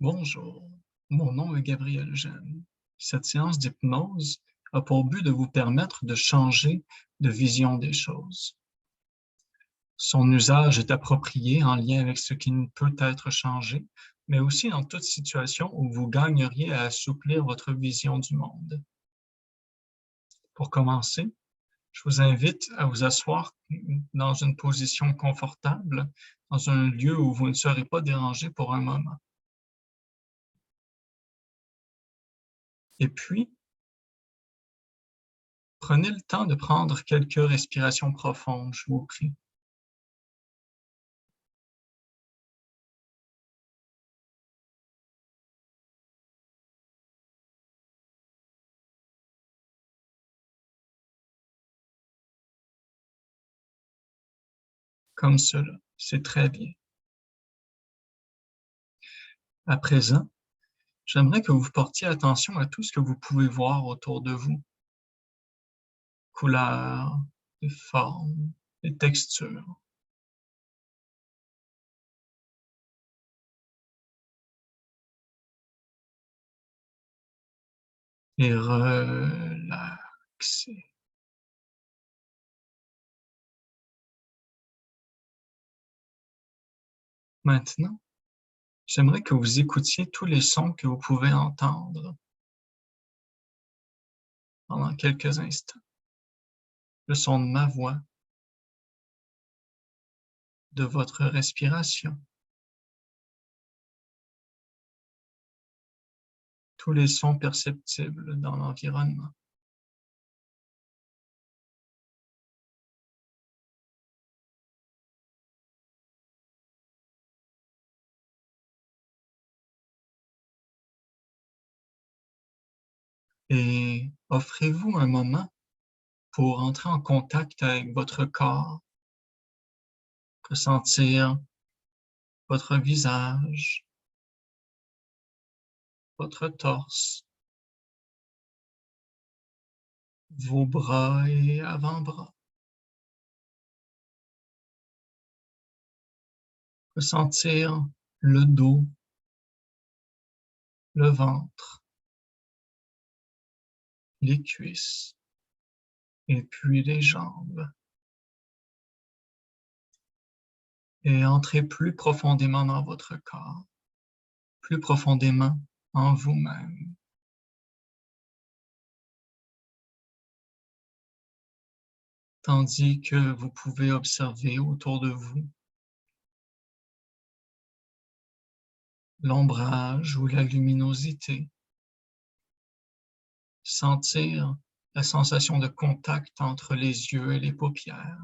Bonjour, mon nom est Gabriel Eugène. Cette séance d'hypnose a pour but de vous permettre de changer de vision des choses. Son usage est approprié en lien avec ce qui ne peut être changé, mais aussi dans toute situation où vous gagneriez à assouplir votre vision du monde. Pour commencer, je vous invite à vous asseoir dans une position confortable, dans un lieu où vous ne serez pas dérangé pour un moment. Et puis, prenez le temps de prendre quelques respirations profondes, je vous prie. Comme cela, c'est très bien. À présent, j'aimerais que vous portiez attention à tout ce que vous pouvez voir autour de vous. Couleurs, les formes, les textures. Et relaxez. Maintenant, j'aimerais que vous écoutiez tous les sons que vous pouvez entendre pendant quelques instants. Le son de ma voix, de votre respiration, tous les sons perceptibles dans l'environnement. Et offrez-vous un moment pour entrer en contact avec votre corps, ressentir votre visage, votre torse, vos bras et avant-bras. Ressentir le dos, le ventre, les cuisses et puis les jambes. Et entrez plus profondément dans votre corps, plus profondément en vous-même. Tandis que vous pouvez observer autour de vous l'ombrage ou la luminosité, sentir la sensation de contact entre les yeux et les paupières.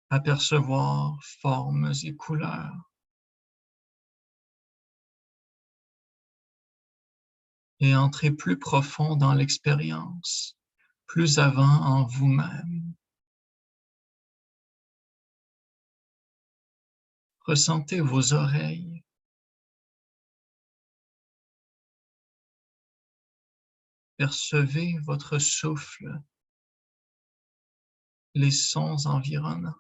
Apercevoir formes et couleurs et entrer plus profond dans l'expérience, plus avant en vous-même. Ressentez vos oreilles, percevez votre souffle, les sons environnants.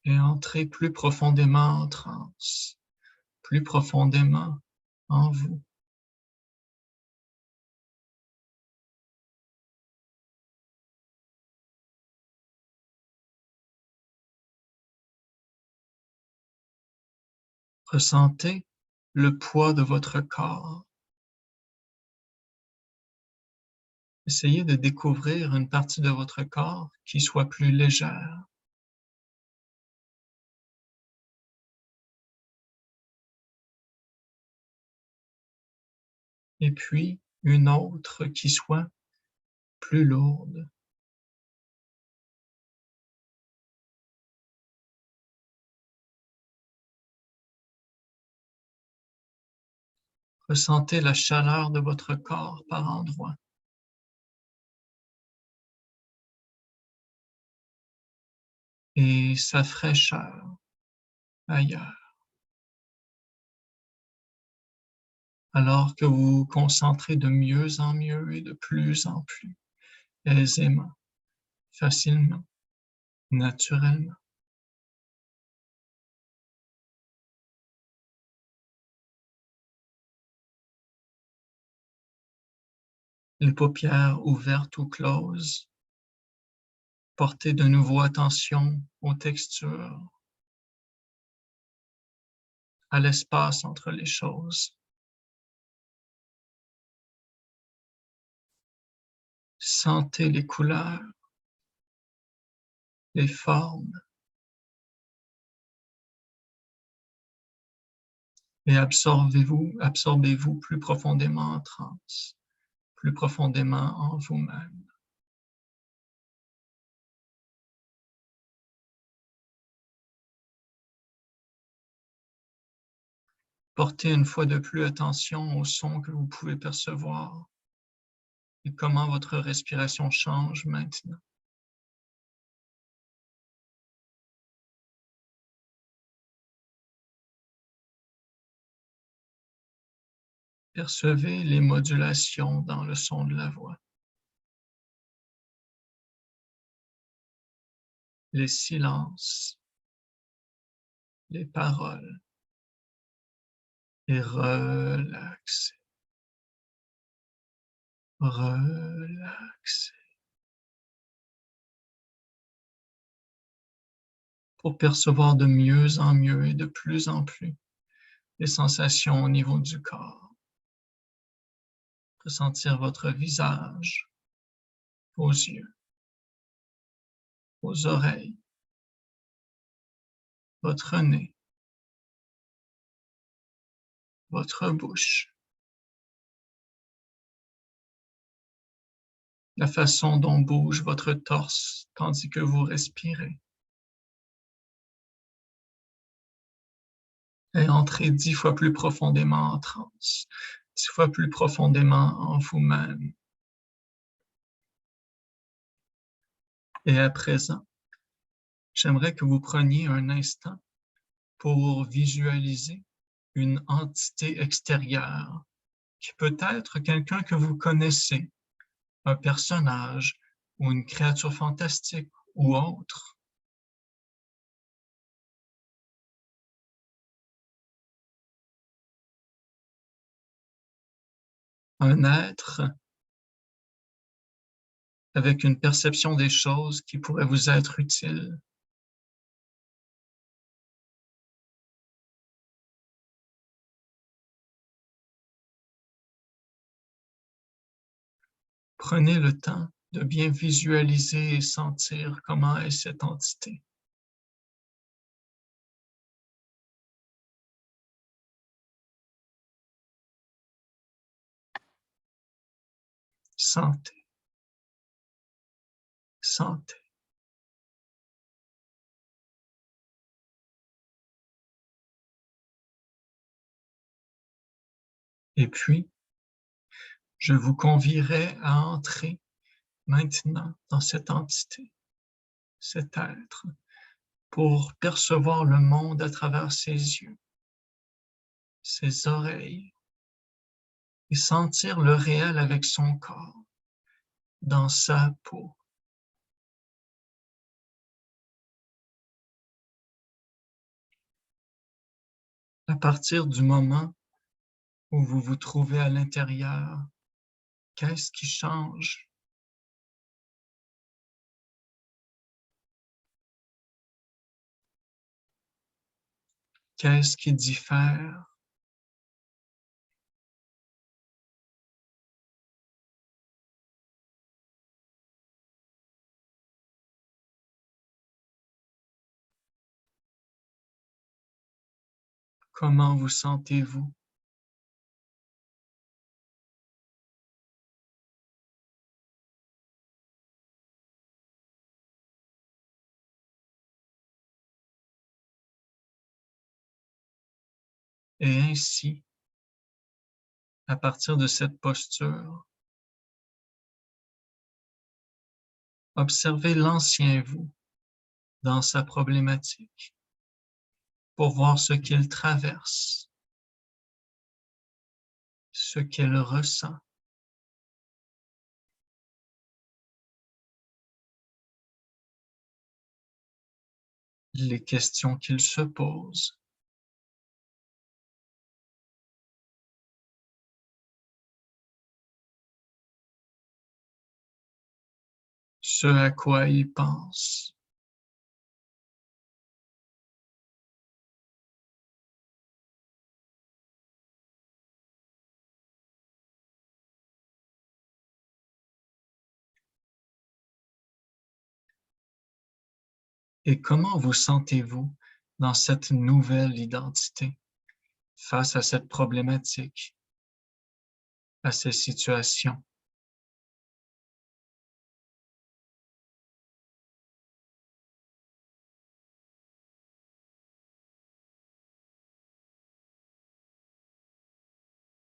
Et entrez plus profondément en transe, plus profondément en vous. Ressentez le poids de votre corps. Essayez de découvrir une partie de votre corps qui soit plus légère. Et puis une autre qui soit plus lourde. Ressentez la chaleur de votre corps par endroits et sa fraîcheur ailleurs. alors que vous vous concentrez de mieux en mieux et de plus en plus aisément, facilement, naturellement. Les paupières ouvertes ou closes, portez de nouveau attention aux textures, à l'espace entre les choses. Sentez les couleurs, les formes, et absorbez-vous plus profondément en transe, plus profondément en vous-même. Portez une fois de plus attention aux sons que vous pouvez percevoir et comment votre respiration change maintenant. Percevez les modulations dans le son de la voix, les silences, les paroles, et relaxez, relaxez. Pour percevoir de mieux en mieux et de plus en plus les sensations au niveau du corps. Ressentir votre visage, vos yeux, vos oreilles, votre nez, votre bouche, la façon dont bouge votre torse tandis que vous respirez. Et entrez 10 fois plus profondément en transe, 10 fois plus profondément en vous-même. Et à présent, j'aimerais que vous preniez un instant pour visualiser une entité extérieure qui peut être quelqu'un que vous connaissez, un personnage ou une créature fantastique ou autre. Un être avec une perception des choses qui pourrait vous être utile. Prenez le temps de bien visualiser et sentir comment est cette entité. Sentez, sentez. Et puis, je vous convierai à entrer maintenant dans cette entité, cet être, pour percevoir le monde à travers ses yeux, ses oreilles, et sentir le réel avec son corps, dans sa peau. À partir du moment où vous vous trouvez à l'intérieur, qu'est-ce qui change? Qu'est-ce qui diffère? Comment vous sentez-vous? Et ainsi, à partir de cette posture, observez l'ancien vous dans sa problématique pour voir ce qu'il traverse. ce qu'elle ressent, les questions qu'il se pose, ce à quoi il pense. Et comment vous sentez-vous dans cette nouvelle identité face à cette problématique, à ces situations?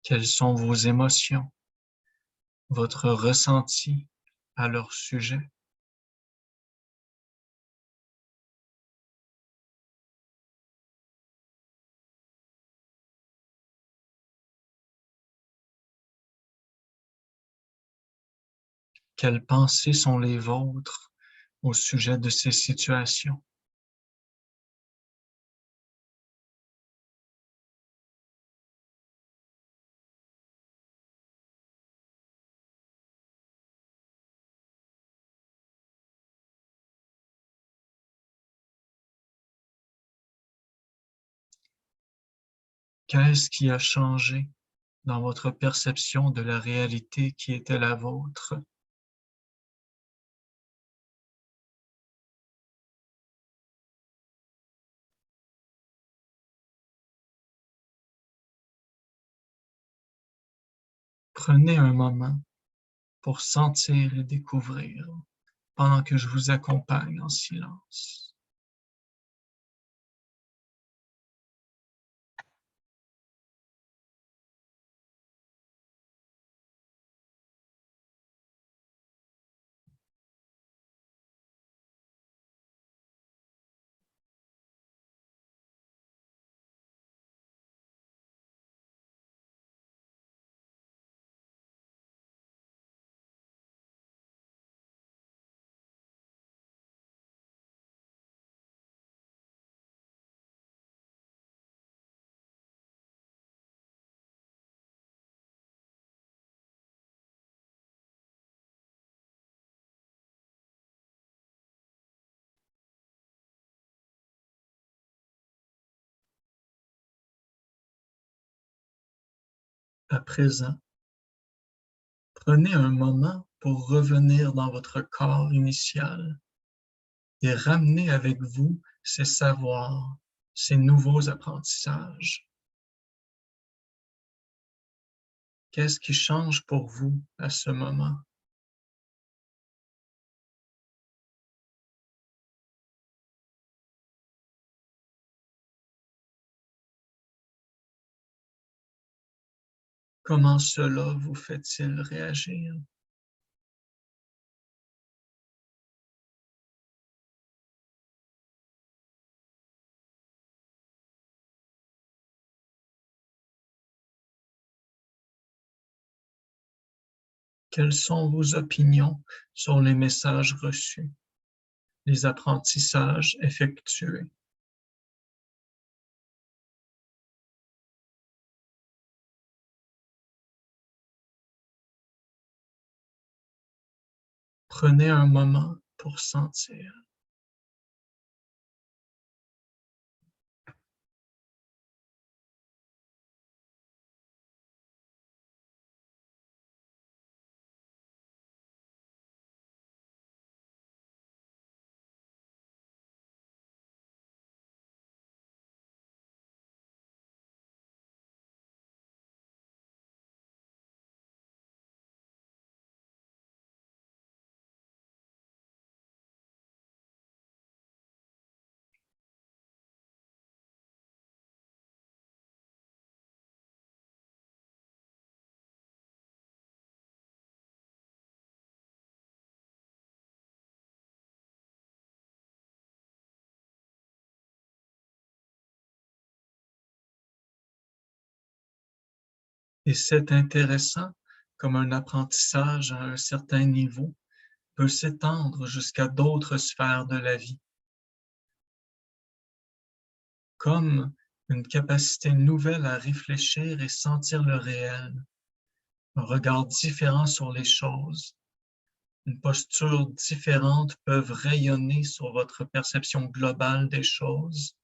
Quelles sont vos émotions, votre ressenti à leur sujet? Quelles pensées sont les vôtres au sujet de ces situations? Qu'est-ce qui a changé dans votre perception de la réalité qui était la vôtre? Prenez un moment pour sentir et découvrir pendant que je vous accompagne en silence. À présent, prenez un moment pour revenir dans votre corps initial et ramener avec vous ces savoirs, ces nouveaux apprentissages. Qu'est-ce qui change pour vous à ce moment? Comment cela vous fait-il réagir? Quelles sont vos opinions sur les messages reçus, les apprentissages effectués? Prenez un moment pour sentir. Et c'est intéressant comme un apprentissage à un certain niveau peut s'étendre jusqu'à d'autres sphères de la vie, comme une capacité nouvelle à réfléchir et sentir le réel, un regard différent sur les choses, une posture différente peuvent rayonner sur votre perception globale des choses,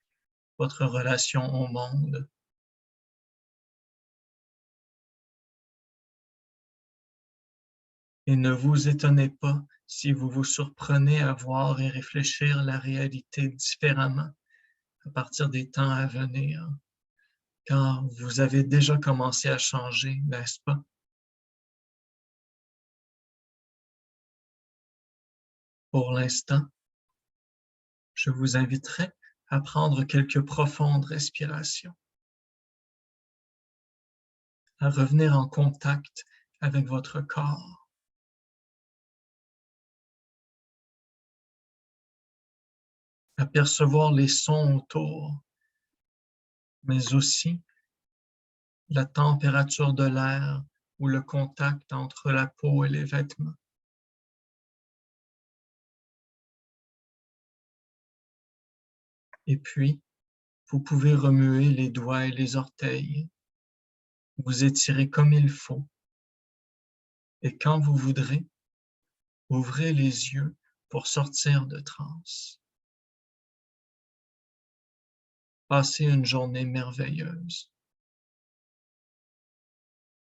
votre relation au monde. Et ne vous étonnez pas si vous vous surprenez à voir et réfléchir la réalité différemment à partir des temps à venir, car vous avez déjà commencé à changer, n'est-ce pas? Pour l'instant, je vous inviterai à prendre quelques profondes respirations, à revenir en contact avec votre corps, à percevoir les sons autour, mais aussi la température de l'air ou le contact entre la peau et les vêtements. Et puis, vous pouvez remuer les doigts et les orteils, vous étirer comme il faut, et quand vous voudrez, ouvrez les yeux pour sortir de transe. Passez une journée merveilleuse.